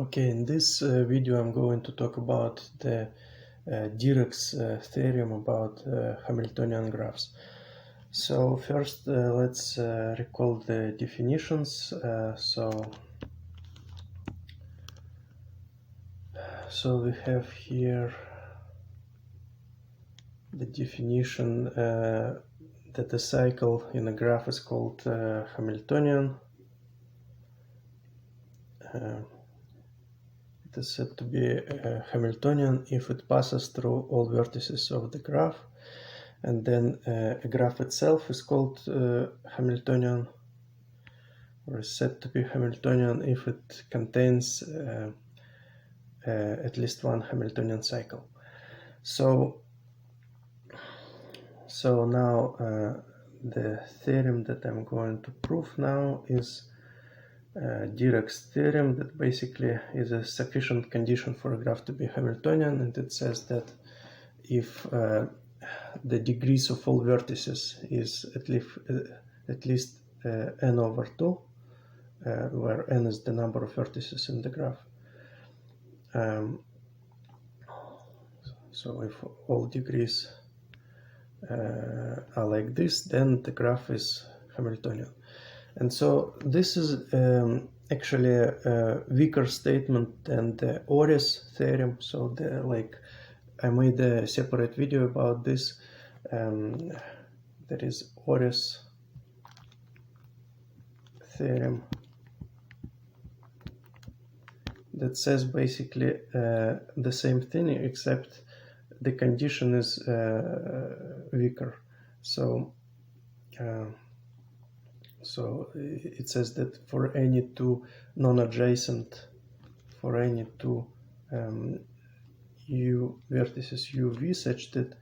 Okay, in this video I'm going to talk about the Dirac's theorem about Hamiltonian graphs. So first let's recall the definitions. So we have here the definition that a cycle in a graph is called Hamiltonian. It is said to be Hamiltonian if it passes through all vertices of the graph, and then a graph itself is called Hamiltonian, or is said to be Hamiltonian if it contains at least one Hamiltonian cycle. So now the theorem that I'm going to prove now is Dirac's theorem, that basically is a sufficient condition for a graph to be Hamiltonian, and it says that if the degrees of all vertices is at least n over 2, where n is the number of vertices in the graph. So if all degrees are like this, then the graph is Hamiltonian. And so this is actually a weaker statement than the Oris theorem. So I made a separate video about this. There is Oris theorem that says basically the same thing, except the condition is weaker. So it says that for any two non-adjacent, U vertices UV such that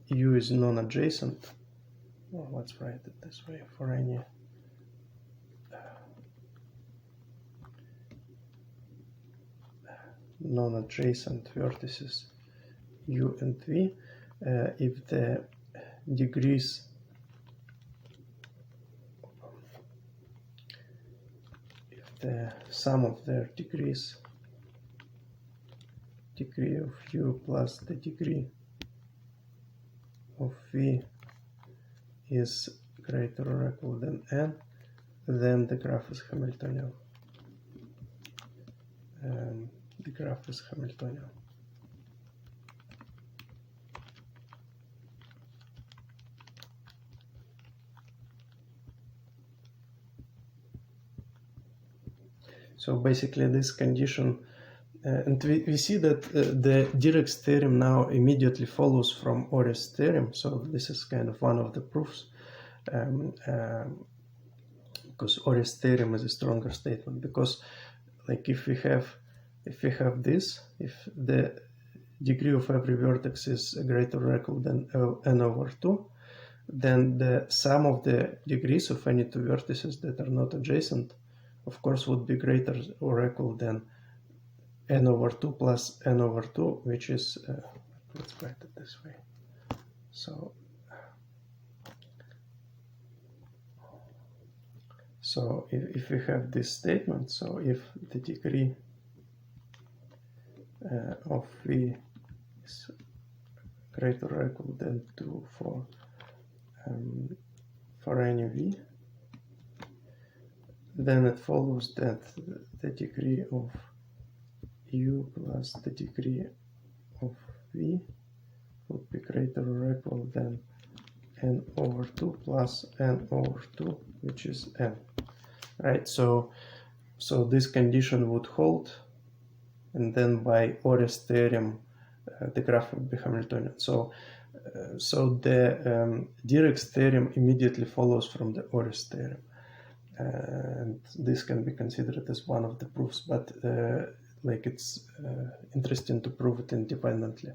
U is non-adjacent, well, let's write it this way, for any non-adjacent vertices U and V, if the degrees the sum of their degrees, degree of U plus the degree of V is greater or equal than n, then the graph is Hamiltonian. The graph is Hamiltonian. So basically this condition, and we see that the Dirac's theorem now immediately follows from Oris' theorem. So this is kind of one of the proofs, because Oris' theorem is a stronger statement. Because like if we have this, if the degree of every vertex is greater or equal than n over 2, then the sum of the degrees of any two vertices that are not adjacent, of course, would be greater or equal than n over 2 plus n over 2, which is, let's write it this way. So if we have this statement, so if the degree of V is greater or equal than 2 for any V, then it follows that the degree of U plus the degree of V would be greater or equal than n over 2 plus n over 2, which is n. Right? So this condition would hold, and then by Oris' theorem, the graph would be Hamiltonian. So the Dirac's theorem immediately follows from the Oris' theorem. And this can be considered as one of the proofs, but it's interesting to prove it independently,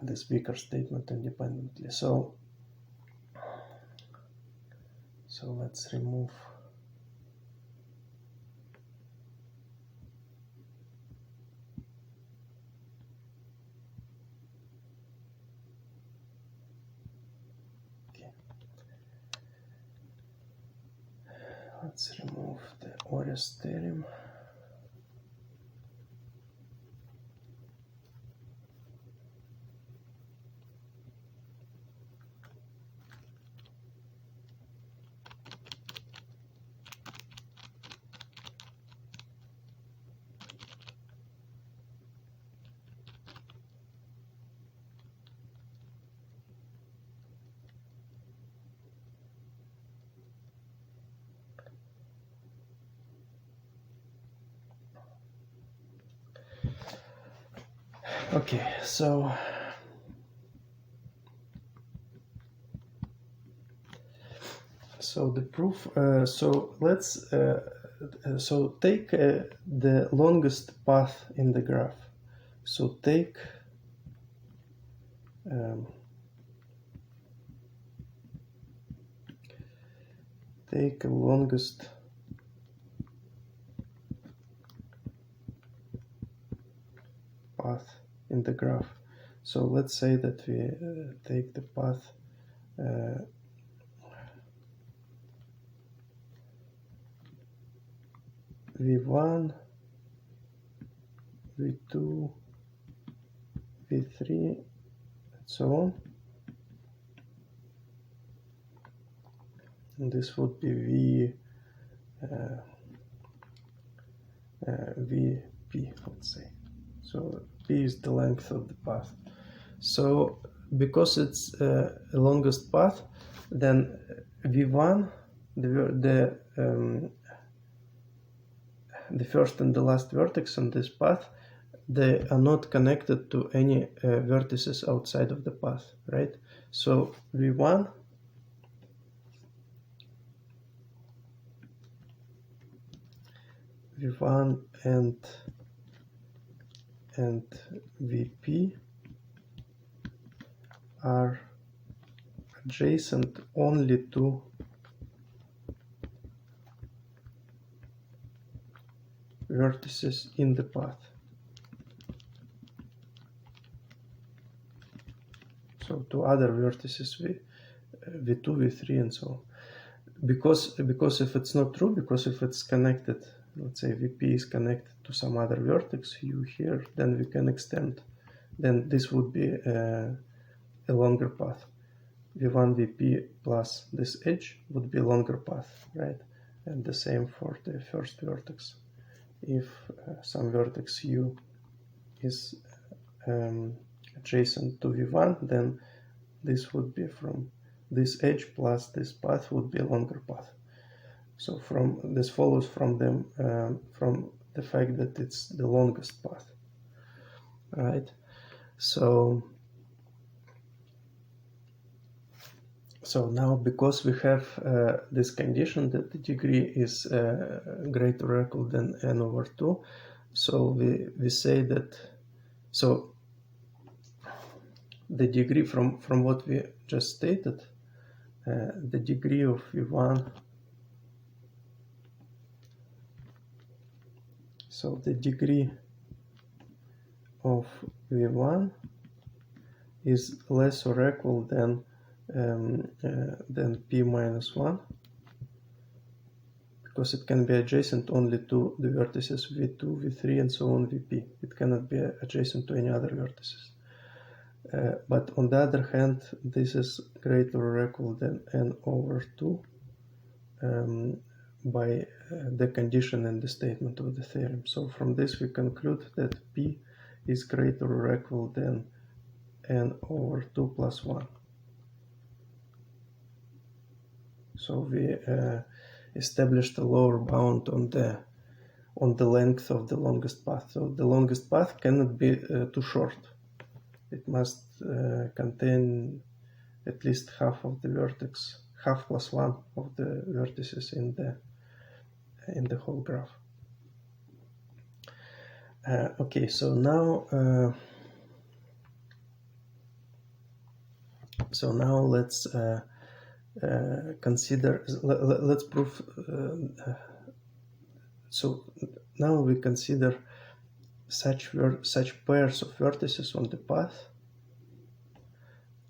this weaker statement independently. So let's remove the Oris theorem. Okay, so the proof. So let's so take the longest path in the graph. So take take the longest path in the graph. So let's say that we take the path v1, v2, v3, and so on. And this would be vp, let's say. So p is the length of the path. So because it's the longest path, then v1, the first and the last vertex on this path, they are not connected to any vertices outside of the path, right? So v1 and vp are adjacent only to vertices in the path. So to other vertices v2, v3, and so on. Because if it's not true, because if it's connected, let's say vp is connected to some other vertex u here, then we can extend. Then this would be a longer path. v1 vp plus this edge would be a longer path, right? And the same for the first vertex. If some vertex u is adjacent to v1, then this would be from this edge plus this path would be a longer path. So this follows from from the fact that it's the longest path, right? So now, because we have this condition that the degree is greater or equal than n over 2, so we say that, so the degree from what we just stated, the degree of v1, so the degree of v1 is less or equal than p minus 1, because it can be adjacent only to the vertices v2, v3, and so on, vp. It cannot be adjacent to any other vertices. But on the other hand, this is greater or equal than n over 2 by the condition in the statement of the theorem. So from this we conclude that p is greater or equal than n over 2 plus 1. So we established a lower bound on the length of the longest path. So the longest path cannot be too short. It must contain at least half of the vertex, half plus 1 of the vertices in the whole graph. Okay, so now let's consider. Let's prove. So now we consider such pairs of vertices on the path.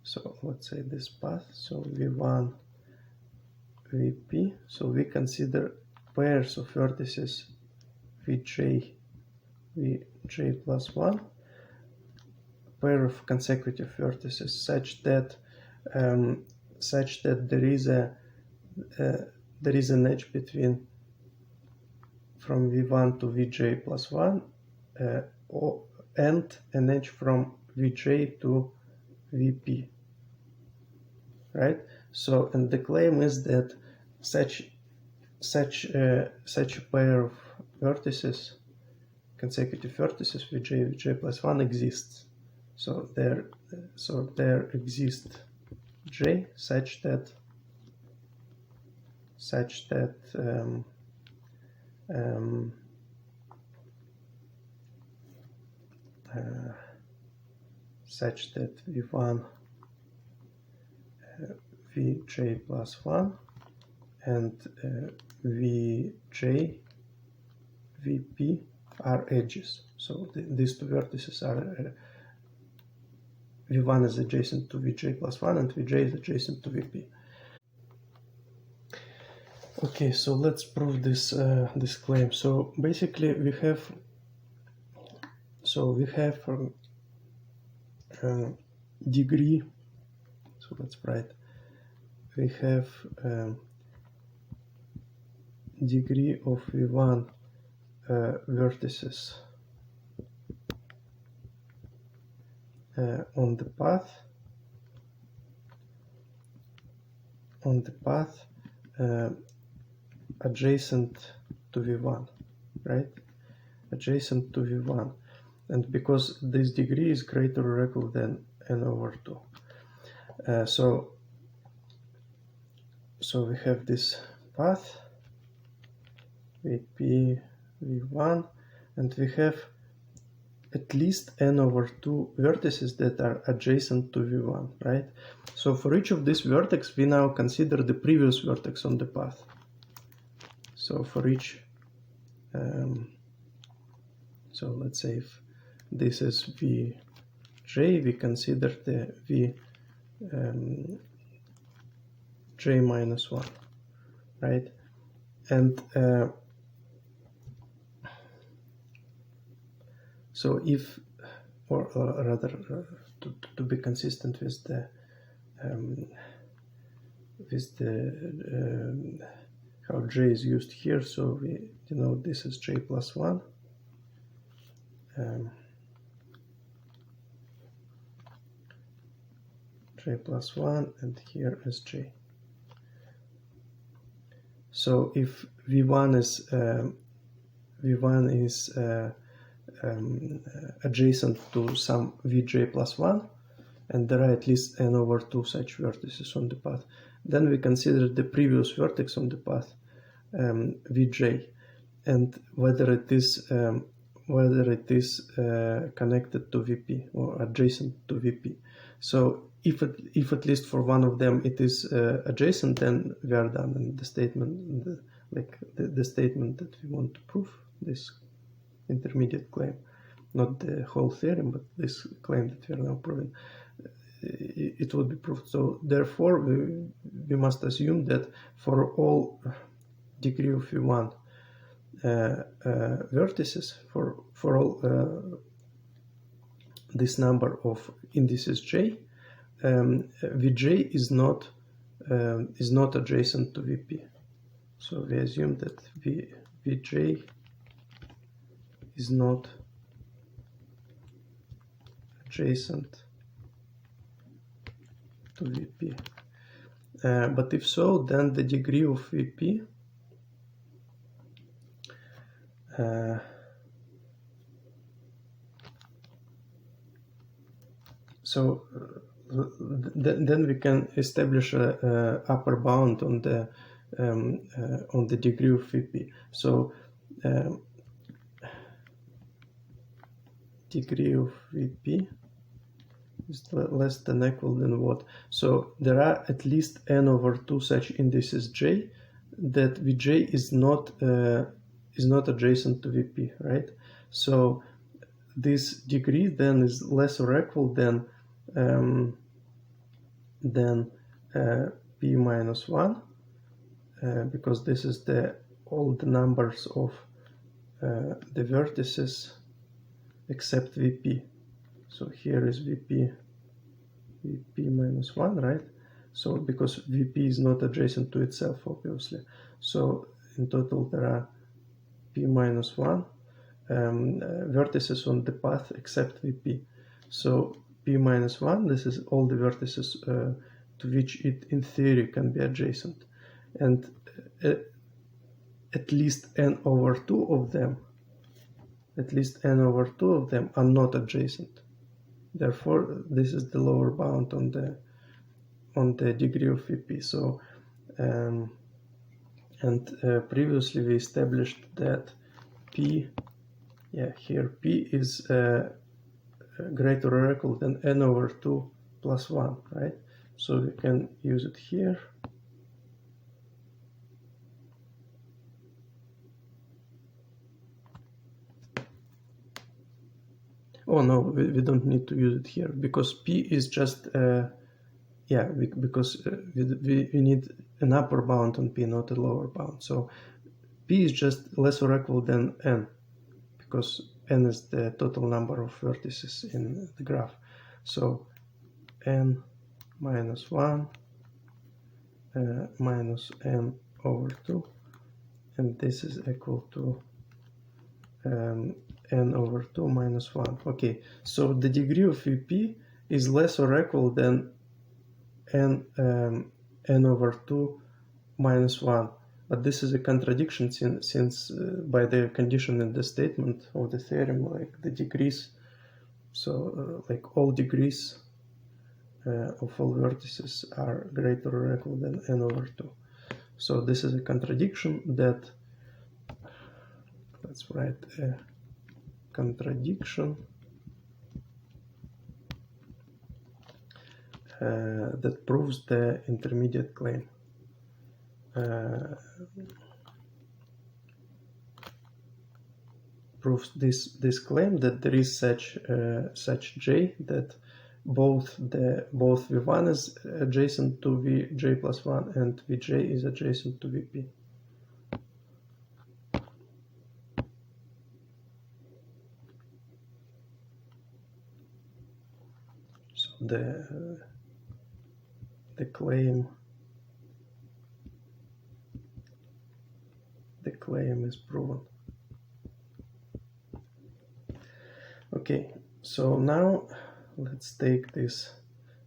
So let's say this path. So v1, vp. So we consider pairs of vertices vj plus 1, pair of consecutive vertices such that there is an edge between from v1 to vj plus 1 and an edge from vj to vp, right? So, and the claim is that such a pair of vertices, consecutive vertices vj plus 1 exists. So there exists J such that V1 Vj plus 1 and Vj Vp are edges. So these two vertices are V1 is adjacent to Vj plus 1 and Vj is adjacent to Vp. Okay, so let's prove this this claim. So basically we have degree. So let's write. We have degree of V1 vertices on the path adjacent to V1, right? Adjacent to V1, and because this degree is greater or equal than n over 2, so we have this path Vp V1, and we have at least n over 2 vertices that are adjacent to V1, right? So for each of these vertex, we now consider the previous vertex on the path. So for each, so let's say if this is Vj, we consider the Vj minus 1, right? And so if, or rather, to be consistent with the how j is used here, so we denote this as j plus 1. J plus 1 and here as j. So if V1 is adjacent to some Vj plus 1, and there are at least n over 2 such vertices on the path, then we consider the previous vertex on the path Vj, and whether it is connected to Vp or adjacent to Vp. So if at least for one of them it is adjacent, then we are done. And the statement, the statement that we want to prove, this intermediate claim, not the whole theorem, but this claim that we are now proving, it would be proved. So therefore, we must assume that for all degree of V1 vertices, for all this number of indices j, Vj is not adjacent to Vp. So we assume that Vj is not adjacent to Vp. But if so, then the degree of Vp then we can establish a upper bound on the degree of Vp. So degree of Vp is less than equal than what? So there are at least n over 2 such indices j that Vj is not adjacent to Vp, right? So this degree then is less or equal than p minus 1, because this is all the numbers of the vertices except Vp. So here is Vp minus 1, right? So because Vp is not adjacent to itself, obviously. So in total there are p minus 1 vertices on the path except Vp. So p minus 1, this is all the vertices to which it in theory can be adjacent. And at least n over 2 of them are not adjacent. Therefore, this is the lower bound on the degree of VP. So, previously we established that P, here P is greater or equal than n over 2 plus 1, right? So we can use it here. Oh no, we don't need to use it here because P is just, because we need an upper bound on P, not a lower bound. So P is just less or equal than n, because n is the total number of vertices in the graph. So n minus 1 minus n over 2, and this is equal to n over 2 minus 1. Okay, so the degree of VP is less or equal than n over 2 minus 1. But this is a contradiction since by the condition in the statement of the theorem, like the degrees, so like all degrees of all vertices are greater or equal than n over 2. So this is a contradiction that, let's write a contradiction that proves the intermediate claim. Proves this claim that there is such J that both V1 is adjacent to Vj plus 1 and Vj is adjacent to Vp. So the claim is proven. Okay, so now let's take this.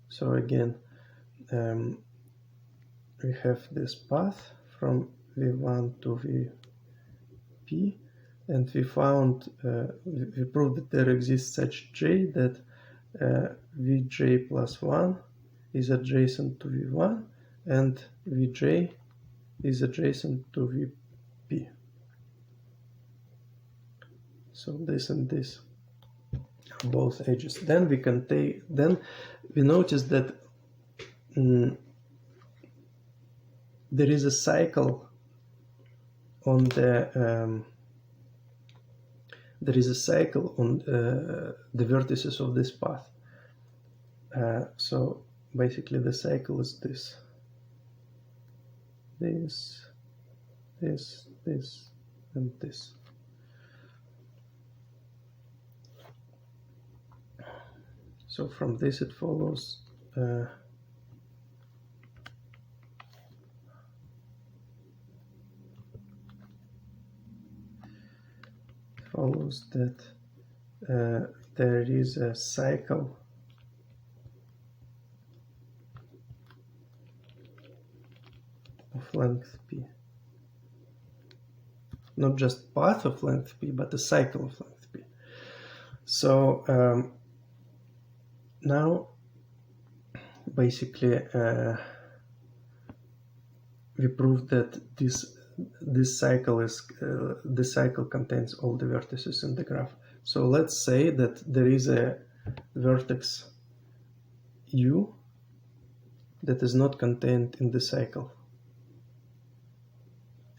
So again, we have this path from V1 to Vp, and we found, we proved that there exists such J that Vj plus 1 is adjacent to V1 and Vj is adjacent to Vp. So this and this are both edges. Then we can take, then we notice that there is a cycle on the the vertices of this path. So basically the cycle is this, and this. So from this it follows that there is a cycle of length p, not just path of length p, but a cycle of length p. So now basically we proved that this cycle is the cycle contains all the vertices in the graph. So let's say that there is a vertex u that is not contained in the cycle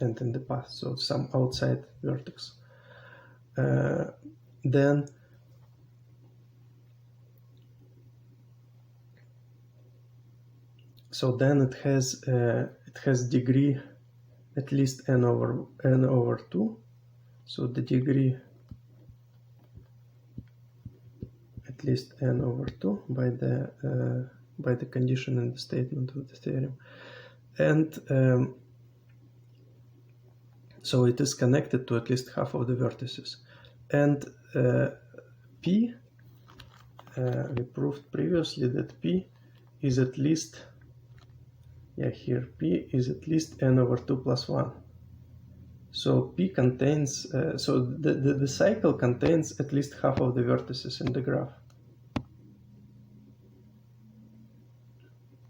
and in the path, so some outside vertex. Then it has degree at least n over 2. So the degree at least n over 2 by the condition in the statement of the theorem, and so it is connected to at least half of the vertices. And P, we proved previously that P is at least, here P is at least n over 2 plus 1. So P contains, so the cycle contains at least half of the vertices in the graph.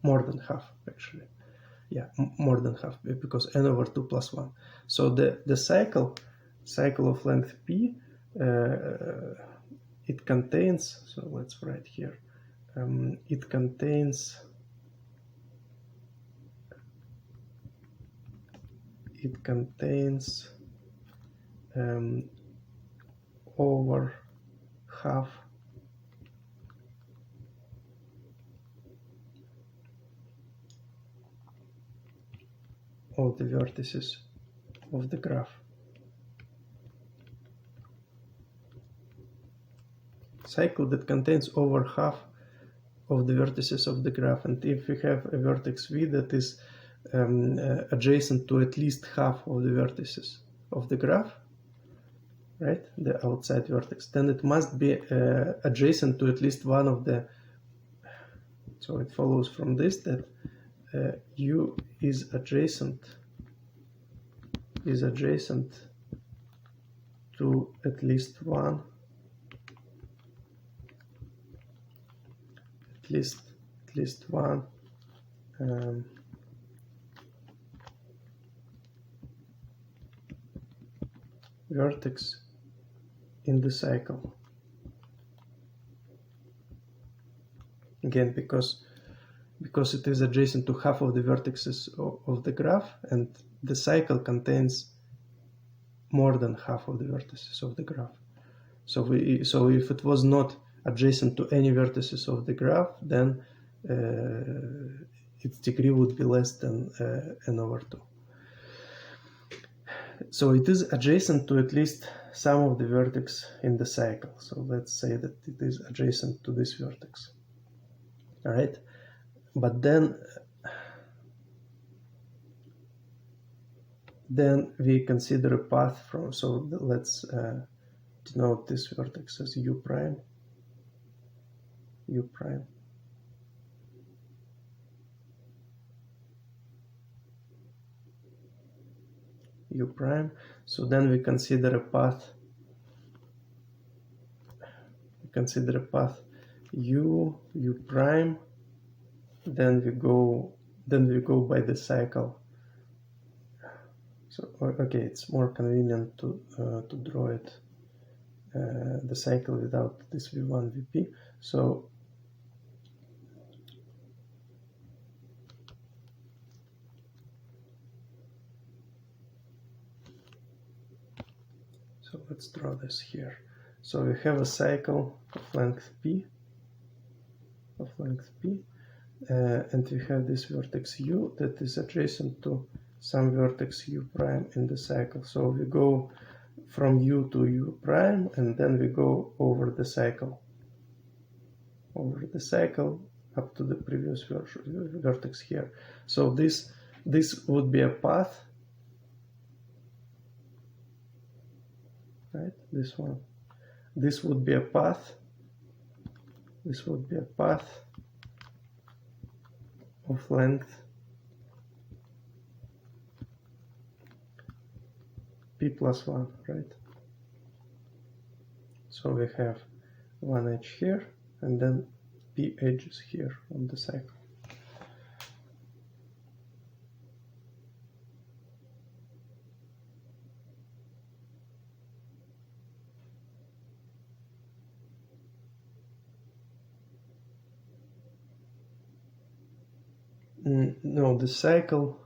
more than half actually. Yeah, more than half, because n over 2 plus 1. So the cycle of length p, it contains, so let's write here, it contains over half of the vertices of the graph. Cycle that contains over half of the vertices of the graph, and if we have a vertex v that is adjacent to at least half of the vertices of the graph, right, the outside vertex, then it must be adjacent to at least one of the, so it follows from this that u is adjacent to at least one, at least one vertex in the cycle. Again, because it is adjacent to half of the vertices of the graph, and the cycle contains more than half of the vertices of the graph. So if it was not adjacent to any vertices of the graph, then its degree would be less than n over 2. So it is adjacent to at least some of the vertex in the cycle. So let's say that it is adjacent to this vertex. All right, but then we consider a path from, so let's denote this vertex as u prime, u prime. U prime. So then we consider a path. U prime. Then we go by the cycle. So okay, it's more convenient to draw it the cycle without this v1 vp. So let's draw this here. So we have a cycle of length p, and we have this vertex u that is adjacent to some vertex u prime in the cycle. So we go from u to u prime, and then we go over the cycle up to the previous vertex here. So this would be a path, right? This one. This would be a path. This would be a path of length p plus 1, right? So we have one edge here, and then p edges here on the cycle. No, the cycle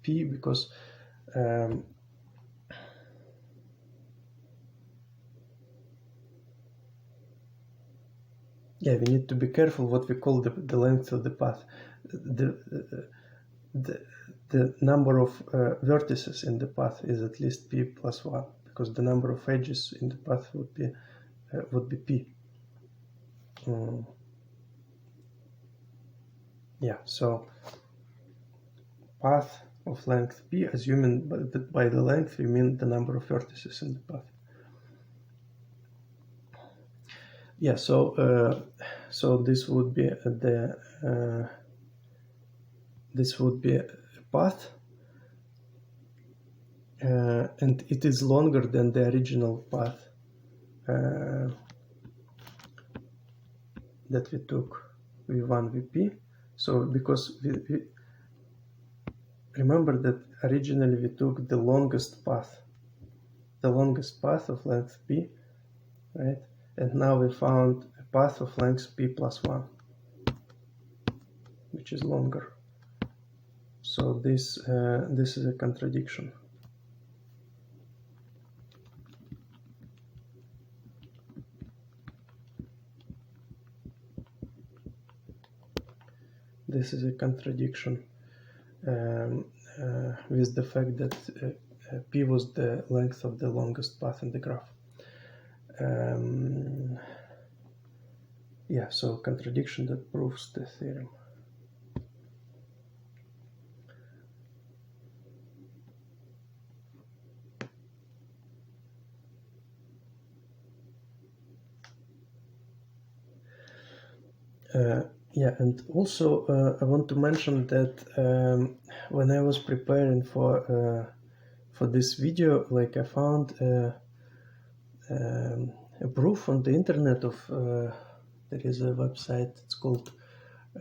p, because we need to be careful what we call the length of the path. The number of vertices in the path is at least p plus 1, because the number of edges in the path would be p. So path of length p, assuming that by the length we mean the number of vertices in the path. Yeah, so this would be a path, and it is longer than the original path that we took v1 vp. So because we remember that originally we took the longest path of length p, right? And now we found a path of length p plus 1, which is longer. So this is a contradiction. This is a contradiction with the fact that p was the length of the longest path in the graph. Yeah, so contradiction that proves the theorem. Yeah, and also I want to mention that when I was preparing for this video, like I found a proof on the internet of there is a website, it's called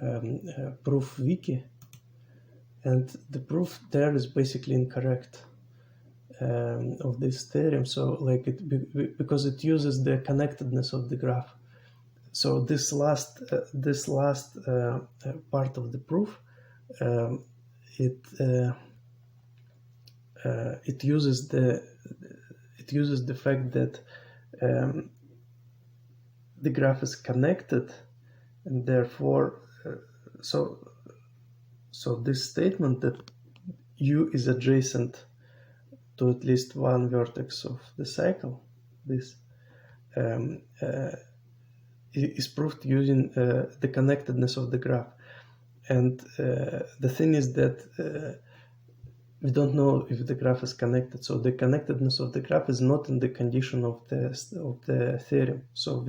ProofWiki, and the proof there is basically incorrect of this theorem. So like because it uses the connectedness of the graph. So this last part of the proof, it uses the fact that the graph is connected, and therefore so this statement that U is adjacent to at least one vertex of the cycle, this is proved using the connectedness of the graph. And the thing is that we don't know if the graph is connected. So the connectedness of the graph is not in the condition of the theorem. So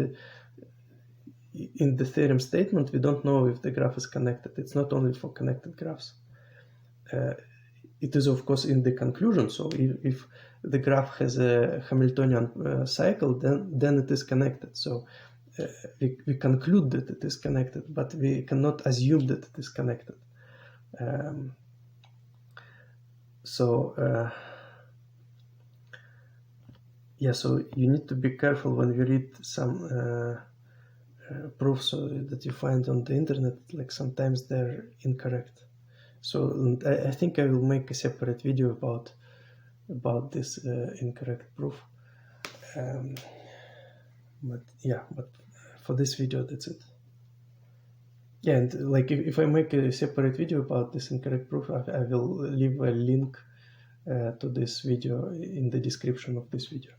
in the theorem statement, we don't know if the graph is connected. It's not only for connected graphs. It is, of course, in the conclusion. So if the graph has a Hamiltonian cycle, then it is connected. So we conclude that it is connected, but we cannot assume that it is connected. Yeah, so you need to be careful when you read some proofs that you find on the internet. Like sometimes they're incorrect. So I think I will make a separate video about this incorrect proof. But for this video, that's it. Yeah, and like if I make a separate video about this incorrect proof, I will leave a link to this video in the description of this video.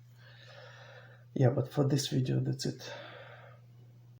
Yeah, but for this video, that's it.